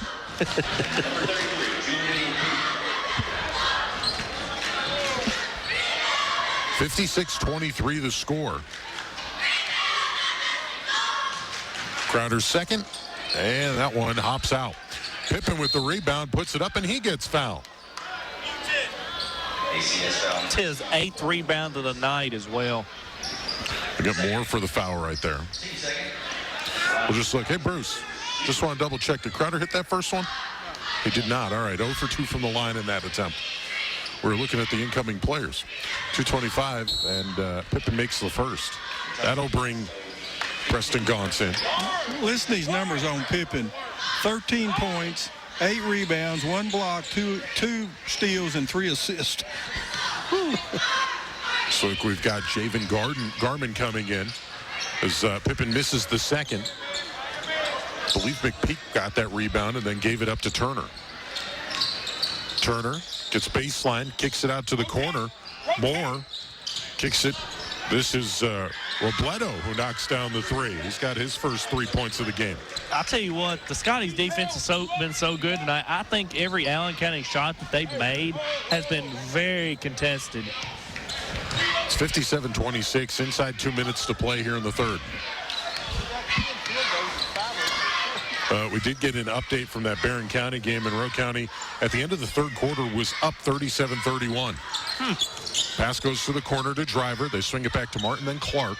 (56-23) the score. Crowder's second, and that one hops out. Pippen with the rebound, puts it up, and he gets fouled. It's his 8th rebound of the night as well. I got more for the foul right there. We'll just look. Hey, Bruce, just want to double check. Did Crowder hit that first one? He did not. All right, 0 for 2 from the line in that attempt. We're looking at the incoming players. 2:25, and Pippen makes the first. That'll bring Preston Gauntz in. Listen to these numbers on Pippen. 13 points, 8 rebounds, 1 block, 2 steals, and 3 assists. So we've got Javen Garman coming in as Pippen misses the second. I believe McPeak got that rebound and then gave it up to Turner. Turner gets baseline, kicks it out to the corner. Moore kicks it This is Robledo who knocks down the three. He's got his first 3 points of the game. I'll tell you what, the Scotties defense has been so good tonight. I think every Allen County shot that they've made has been very contested. It's 57-26, inside 2 minutes to play here in the third. We did get an update from that Barron County game. Monroe County, at the end of the third quarter, was up 37-31. Pass goes to the corner to Driver. They swing it back to Martin, then Clark.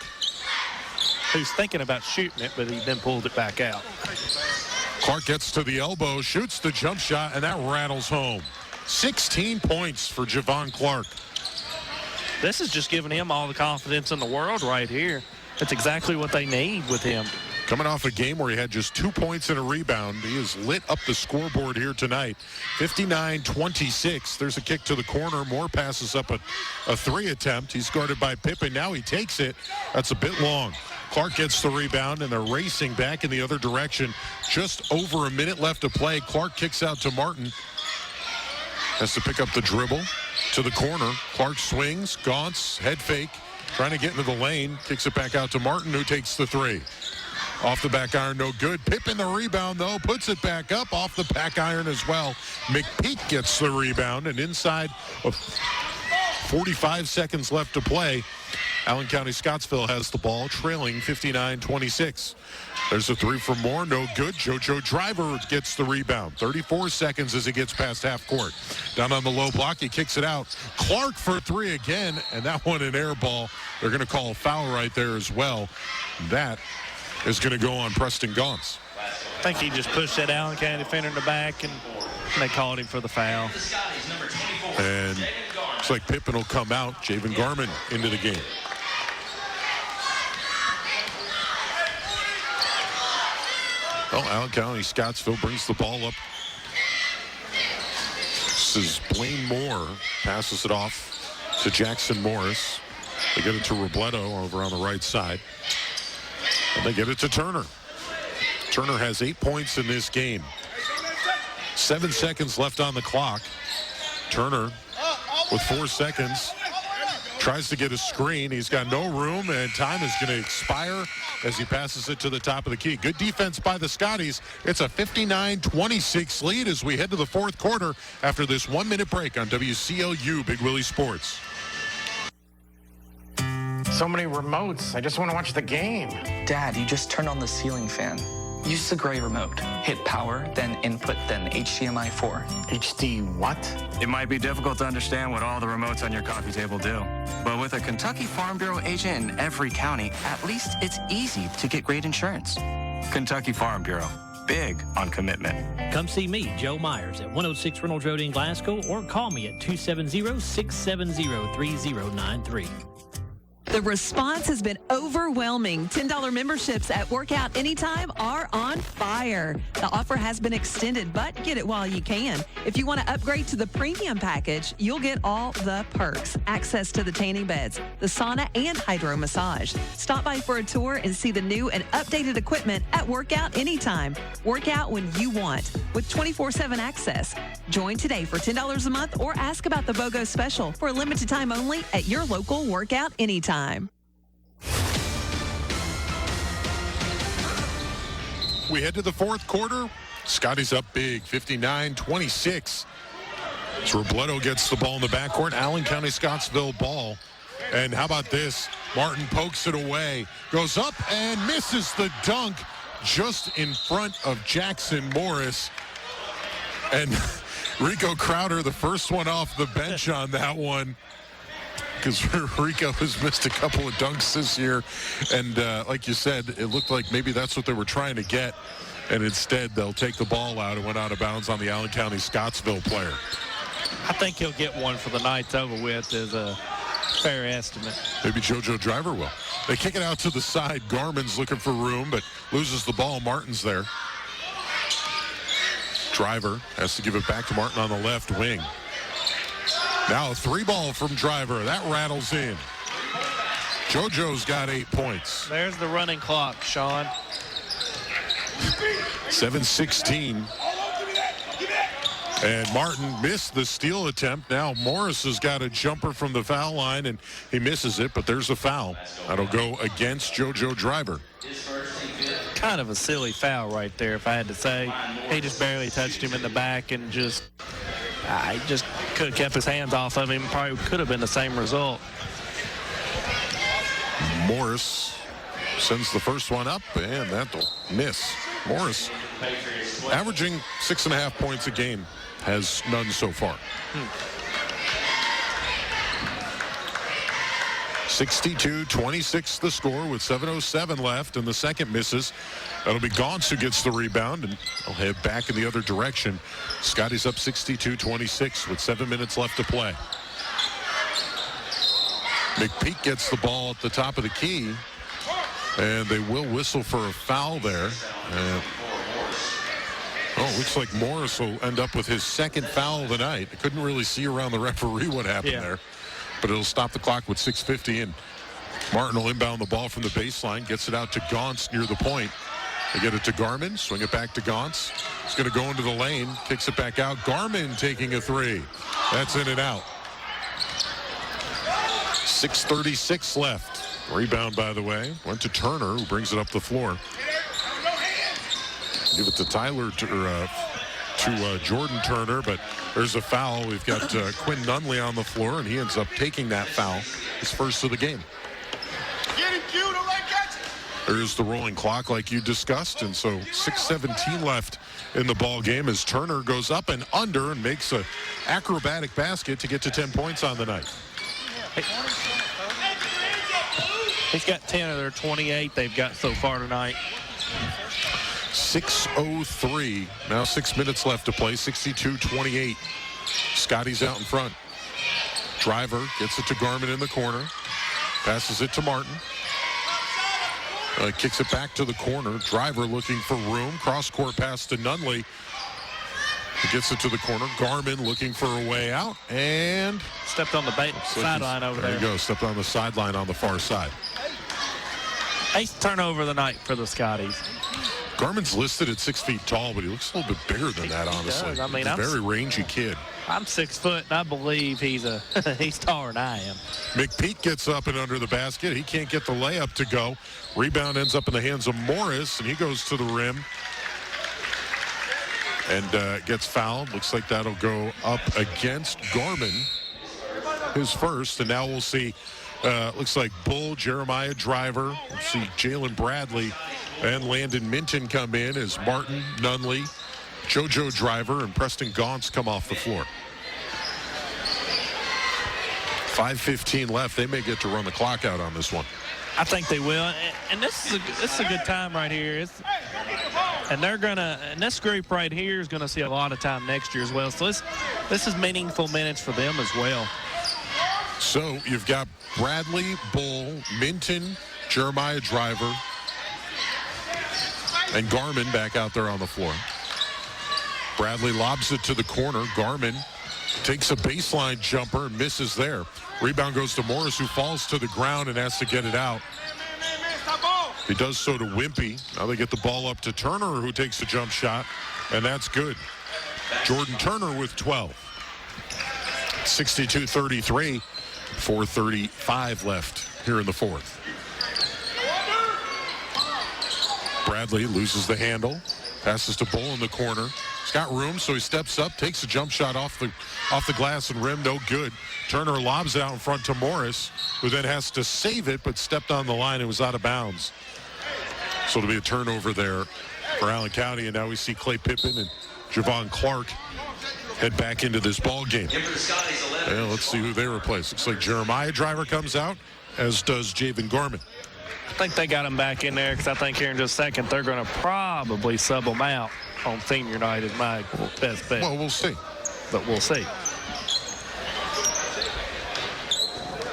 Who's thinking about shooting it, but he then pulled it back out. Clark gets to the elbow, shoots the jump shot, and that rattles home. 16 points for Javon Clark. This is just giving him all the confidence in the world right here. That's exactly what they need with him. Coming off a game where he had just 2 points and a rebound, he has lit up the scoreboard here tonight. 59-26. There's a kick to the corner. Moore passes up a three attempt. He's guarded by Pippen. Now he takes it. That's a bit long. Clark gets the rebound, and they're racing back in the other direction. Just over a minute left to play. Clark kicks out to Martin. Has to pick up the dribble to the corner. Clark swings, gaunts, head fake, trying to get into the lane. Kicks it back out to Martin, who takes the three. Off the back iron, no good. Pippen the rebound, though, puts it back up off the back iron as well. McPeak gets the rebound, and inside of 45 seconds left to play, Allen County-Scottsville has the ball, trailing 59-26. There's a three from Moore, no good. JoJo Driver gets the rebound. 34 seconds as he gets past half court. Down on the low block, he kicks it out. Clark for three again, and that one an air ball. They're going to call a foul right there as well. That is going to go on Preston Gaunts. I think he just pushed that Allen County defender in the back, and they called him for the foul. And looks like Pippen will come out. Javen Garman into the game. Well, Allen County-Scottsville brings the ball up. This is Blaine Moore. Passes it off to Jackson Morris. They get it to Robledo over on the right side. And they get it to Turner. Turner has 8 points in this game. 7 seconds left on the clock. Turner with 4 seconds tries to get a screen. He's got no room, and time is going to expire as he passes it to the top of the key. Good defense by the Scotties. It's a 59-26 lead as we head to the fourth quarter after this 1 minute break on WCLU Big Willie Sports. So many remotes. I just want to watch the game. Dad, you just turned on the ceiling fan. Use the gray remote. Hit power, then input, then HDMI 4. HD what? It might be difficult to understand what all the remotes on your coffee table do. But with a Kentucky Farm Bureau agent in every county, at least it's easy to get great insurance. Kentucky Farm Bureau. Big on commitment. Come see me, Joe Myers, at 106 Reynolds Road in Glasgow, or call me at 270-670-3093. The response has been overwhelming. $10 memberships at Workout Anytime are on fire. The offer has been extended, but get it while you can. If you want to upgrade to the premium package, you'll get all the perks. Access to the tanning beds, the sauna, and hydro massage. Stop by for a tour and see the new and updated equipment at Workout Anytime. Workout when you want with 24/7 access. Join today for $10 a month or ask about the BOGO special for a limited time only at your local Workout Anytime. We head to the fourth quarter. Scotty's up big, 59-26. So Robledo gets the ball in the backcourt. Allen County-Scottsville ball. And how about this? Martin pokes it away, goes up and misses the dunk just in front of Jackson Morris. And Rico Crowder, the first one off the bench on that one, because Rico has missed a couple of dunks this year. And like you said, it looked like maybe that's what they were trying to get. And instead, they'll take the ball out and went out of bounds on the Allen County-Scottsville player. I think he'll get one for the night's over with is a fair estimate. Maybe JoJo Driver will. They kick it out to the side. Garman's looking for room, but loses the ball. Martin's there. Driver has to give it back to Martin on the left wing. Now a three ball from Driver. That rattles in. JoJo's got 8 points. There's the running clock, Sean. 7:16 And Martin missed the steal attempt. Now Morris has got a jumper from the foul line, and he misses it, but there's a foul. That'll go against JoJo Driver. Kind of a silly foul right there, if I had to say. He just barely touched him in the back and he just could have kept his hands off of him. Probably could have been the same result. Morris sends the first one up, and that'll miss. Morris, averaging 6.5 points a game, has none so far. 62-26 the score with 7:07 left, and the second misses. That'll be Gaunce who gets the rebound, and he'll head back in the other direction. Scottie's up 62-26 with 7 minutes left to play. McPeak gets the ball at the top of the key, and they will whistle for a foul there. Looks like Morris will end up with his second foul of the night. I couldn't really see around the referee what happened there, but it'll stop the clock with 6:50, and Martin will inbound the ball from the baseline, gets it out to Gaunce near the point. They get it to Garmin, swing it back to Gaunce. He's going to go into the lane, kicks it back out. Garmin taking a three. That's in and out. 6:36 left. Rebound, by the way, went to Turner, who brings it up the floor. Give it to Jordan Turner, but there's a foul. We've got Quinn Nunley on the floor, and he ends up taking that foul, his first of the game. There's the rolling clock like you discussed, and so 6:17 left in the ball game as Turner goes up and under and makes an acrobatic basket to get to 10 points on the night. He's got 10 of their 28 they've got so far tonight. 6:03. Now 6 minutes left to play. 62-28. Scottie's out in front. Driver gets it to Garmin in the corner. Passes it to Martin. Kicks it back to the corner. Driver looking for room. Cross-court pass to Nunley. He gets it to the corner. Garmin looking for a way out. And stepped on the sideline over there. There you go. Stepped on the sideline on the far side. Eighth turnover of the night for the Scotties. Garmin's listed at 6 feet tall, but he looks a little bit bigger than that, honestly. I mean, he's a very rangy kid. I'm 6 foot, and I believe he's taller than I am. McPeak gets up and under the basket. He can't get the layup to go. Rebound ends up in the hands of Morris, and he goes to the rim and gets fouled. Looks like that'll go up against Garmin, his first. And now we'll see, looks like Bull, Jeremiah Driver. We'll see Jalen Bradley and Landon Minton come in as Martin, Nunley, JoJo Driver, and Preston Gaunce come off the floor. 5:15 left. They may get to run the clock out on this one. I think they will, and this is a good time right here. And this group right here is gonna see a lot of time next year as well. So this is meaningful minutes for them as well. So you've got Bradley, Bull, Minton, Jeremiah Driver, and Garmin back out there on the floor. Bradley lobs it to the corner. Garmin takes a baseline jumper and misses there. Rebound goes to Morris, who falls to the ground and has to get it out. He does so to Wimpy. Now they get the ball up to Turner, who takes a jump shot, and that's good. Jordan Turner with 12. 62-33, 4:35 left here in the fourth. Bradley loses the handle, passes to Bull in the corner. He's got room, so he steps up, takes a jump shot off the glass and rim, no good. Turner lobs it out in front to Morris, who then has to save it, but stepped on the line and was out of bounds. So it'll be a turnover there for Allen County, and now we see Clay Pippen and Javon Clark head back into this ball game. And let's see who they replace. Looks like Jeremiah Driver comes out, as does Javen Garmin. I think they got him back in there because I think here in just a second they're going to probably sub him out on senior night is my best bet. Well, we'll see. But we'll see.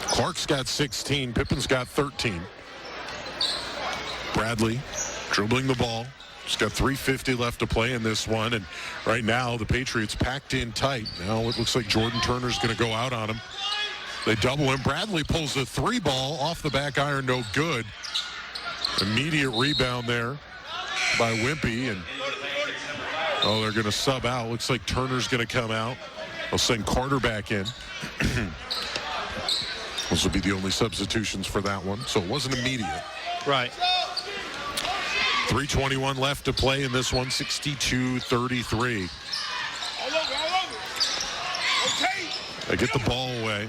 Clark's got 16. Pippen's got 13. Bradley dribbling the ball. He's got 3:50 left to play in this one. And right now the Patriots packed in tight. Now it looks like Jordan Turner's going to go out on him. They double him. Bradley pulls a three ball off the back iron. No good. Immediate rebound there by Wimpy. And Oh, they're going to sub out. Looks like Turner's going to come out. They'll send Carter back in. Those will be the only substitutions for that one, so it wasn't immediate. Right. 3:21 left to play in this one, 62-33. They get the ball away.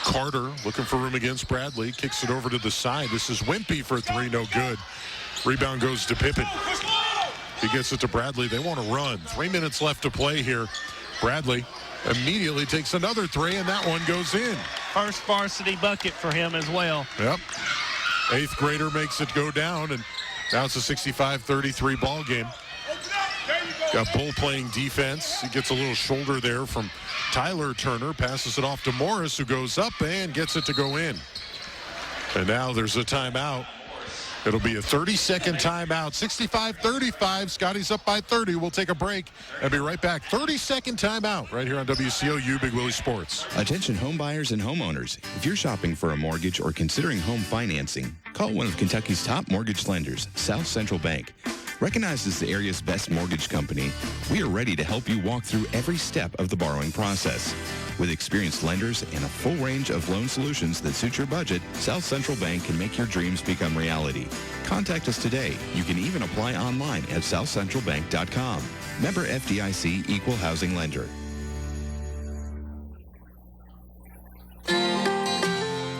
Carter looking for room against Bradley. Kicks it over to the side. This is Wimpy for three. No good. Rebound goes to Pippen. He gets it to Bradley. They want to run. 3 minutes left to play here. Bradley immediately takes another three, and that one goes in. First varsity bucket for him as well. Yep. Eighth grader makes it go down, and now it's a 65-33 ball game. Got Bull playing defense. He gets a little shoulder there from Tyler Turner. Passes it off to Morris, who goes up and gets it to go in. And now there's a timeout. It'll be a 30-second timeout. 65-35. Scottie's up by 30. We'll take a break and be right back. 30-second timeout right here on WCLU Big Willie Sports. Attention home buyers and homeowners. If you're shopping for a mortgage or considering home financing, call one of Kentucky's top mortgage lenders, South Central Bank. Recognized as the area's best mortgage company, we are ready to help you walk through every step of the borrowing process. With experienced lenders and a full range of loan solutions that suit your budget, South Central Bank can make your dreams become reality. Contact us today. You can even apply online at southcentralbank.com. Member FDIC, Equal Housing Lender.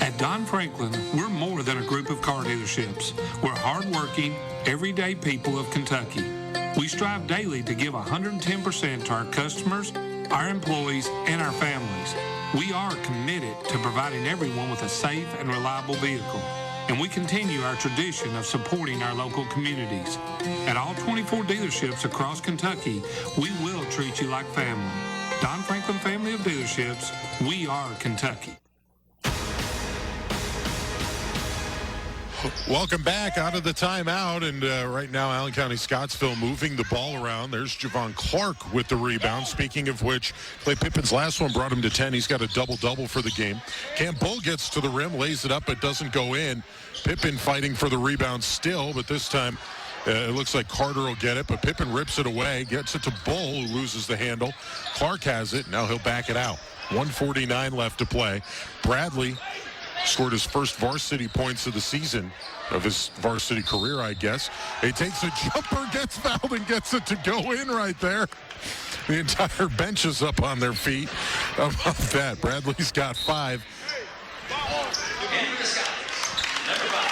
At Don Franklin, we're more than a group of car dealerships. We're hardworking, everyday people of Kentucky. We strive daily to give 110% to our customers, our employees, and our families. We are committed to providing everyone with a safe and reliable vehicle, and we continue our tradition of supporting our local communities. At all 24 dealerships across Kentucky, we will treat you like family. Don Franklin Family of Dealerships, we are Kentucky. Welcome back out of the timeout, and right now Allen County-Scottsville moving the ball around. There's Javon Clark with the rebound. Speaking of which, Clay Pippen's last one brought him to 10. He's got a double-double for the game. Cam Bull gets to the rim, lays it up, but doesn't go in. Pippen fighting for the rebound still, but this time it looks like Carter will get it, but Pippen rips it away, gets it to Bull, who loses the handle. Clark has it. Now he'll back it out. 1:49 left to play. Bradley scored his first varsity points of the season, of his varsity career, I guess. He takes a jumper, gets fouled, and gets it to go in right there. The entire bench is up on their feet. How about that? Bradley's got 5.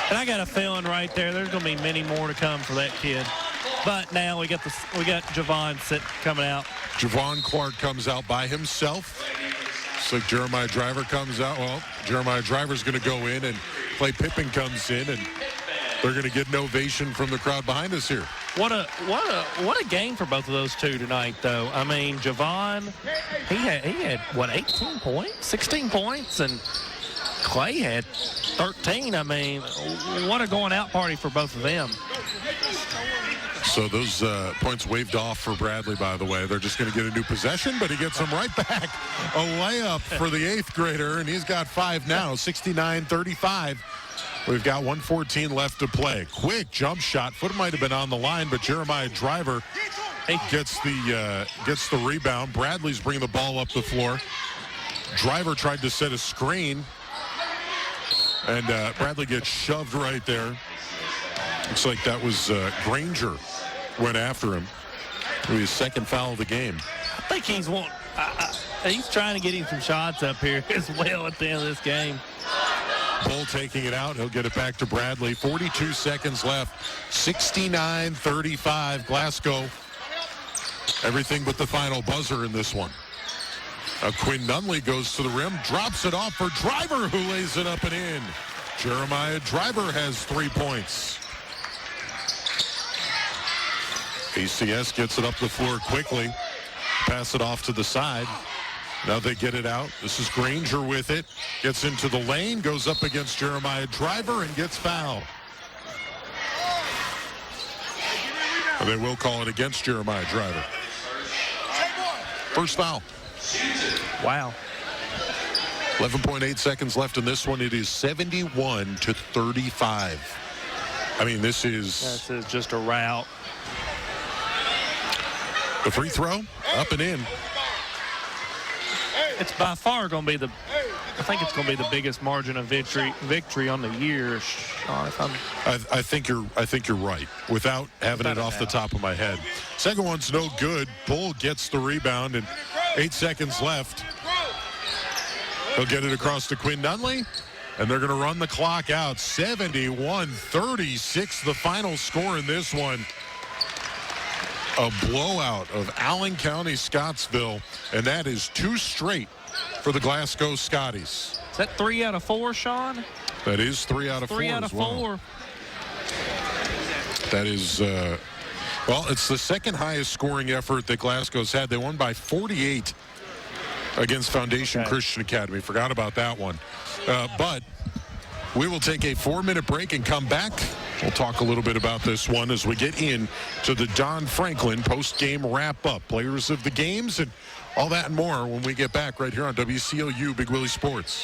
And I got a feeling right there, there's going to be many more to come for that kid. But now we got Javon coming out. Javon Clark comes out by himself. Looks like Jeremiah Driver comes out. Well, Jeremiah Driver's going to go in, and Clay Pippen comes in, and they're going to get an ovation from the crowd behind us here. What a game for both of those two tonight, though. I mean, Javon, he had what, 18 points, 16 points, and Clay had 13. I mean, what a going out party for both of them. So those points waved off for Bradley, by the way. They're just going to get a new possession, but he gets them right back. A layup for the 8th grader, and he's got 5 now, 69-35. We've got 1:14 left to play. Quick jump shot. Foot might have been on the line, but Jeremiah Driver gets the rebound. Bradley's bringing the ball up the floor. Driver tried to set a screen, and Bradley gets shoved right there. Looks like that was Granger went after him. His second foul of the game. I think he's trying to get him some shots up here as well at the end of this game. Bull taking it out. He'll get it back to Bradley. 42 seconds left. 69-35. Glasgow. Everything but the final buzzer in this one. Quinn Nunley goes to the rim, drops it off for Driver, who lays it up and in. Jeremiah Driver has 3 points. ACS gets it up the floor quickly. Pass it off to the side. Now they get it out. This is Granger with it. Gets into the lane, goes up against Jeremiah Driver, and gets fouled. And they will call it against Jeremiah Driver. First foul. Wow. 11.8 seconds left in this one. It is 71-35. I mean, this is just a rout. The free throw, up and in. It's by far going to be I think it's going to be the biggest margin of victory on the year, Sean. I think you're right. Without having it off the top of my head. Second one's no good. Bull gets the rebound, and 8 seconds left. He'll get it across to Quinn Nunley, and they're going to run the clock out. 71-36, the final score in this one. A blowout of Allen County-Scottsville, and that is 2 straight for the Glasgow Scotties. Is that 3 out of 4, Sean? That is 3 out of 4. 3 out of 4. That is, well, it's the second highest scoring effort that Glasgow's had. They won by 48 against Foundation Christian Academy. Forgot about that one. But we will take a 4-minute break and come back. We'll talk a little bit about this one as we get in to the Don Franklin post-game wrap-up. Players of the games and all that and more when we get back right here on WCLU Big Willie Sports.